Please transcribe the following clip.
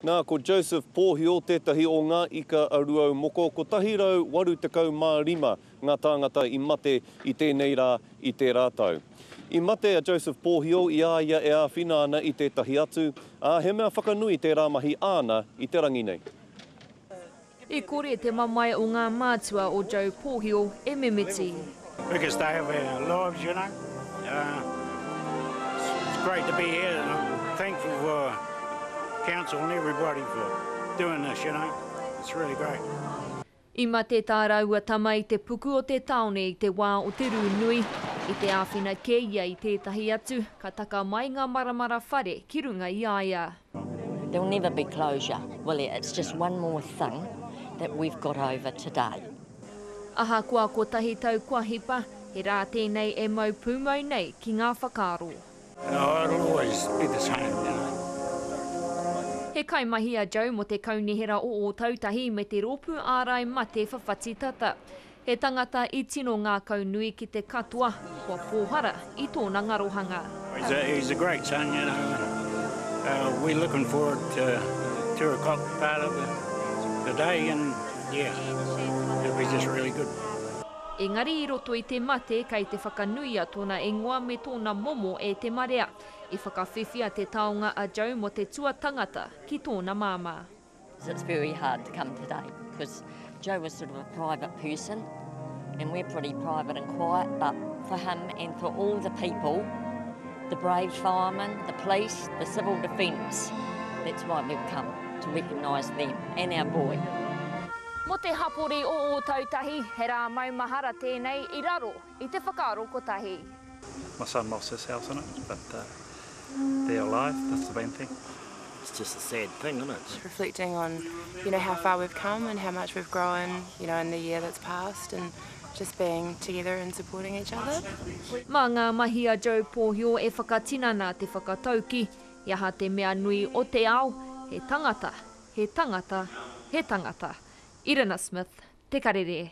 Nā, ko Joseph Pōhio, tētahi o ngā ika aruau moko, ko 185 ngā tāngata i mate i tēnei rā i tē rātau. I mate a Joseph Pōhio, i āia e āwhina ana i tētahi atu, he mea whakanui te rāmahi āna i te rangi nei. I kore te mamai o ngā mātua o Joe Pōhio e Memeti. Biggest day of our lives, you know. It's great to be here and I'm thankful for council and everybody for doing this, you know. It's really great. I mate tā raua tama i te puku o te taone i te wā o te Rūnui, i te āwhina ke ia i tētahi atu, ka taka mai ngā maramara whare ki runga i āia. There'll never be closure, will it? It's just one more thing that we've got over today. Aha kua ko tahi tau kua hipa, he rā tēnei e mau pūmau nei ki ngā whakaro. It'll always be the same, you know. He kaimahi a Joe mo te kaunihera o tautahi me te ropu ārai mate whawhati tata. He tangata i tino ngā kaunui ki te katoa, kua pōhara i tōna ngarohanga. He's a great son, you know. We're looking forward to 2 o'clock part of the day and yeah, it'll be just really good. Engari i roto i te mate kei te whakanuia tōna ingoa me tōna momo e te marea. I whakawhiwhia te taonga a Joe mo te tua tangata ki tōna māma. It's very hard to come today because Joe was sort of a private person and we're pretty private and quiet, but for him and for all the people, the brave firemen, the police, the civil defence, that's why we've come, to recognise them and our boy. Mo te hapori o tautahi, he rā maumahara tēnei i raro i te whakaaro kotahi. My son lost his house in it, but they're alive, that's the main thing. It's just a sad thing, isn't it? Reflecting on, you know, how far we've come and how much we've grown, you know, in the year that's passed and just being together and supporting each other. Mā ngā mahi a Joe Pōhio e whakatinana te whakatauki, iaha te mea nui o te ao, he tangata, he tangata, he tangata. Irina Smith, Te Karere.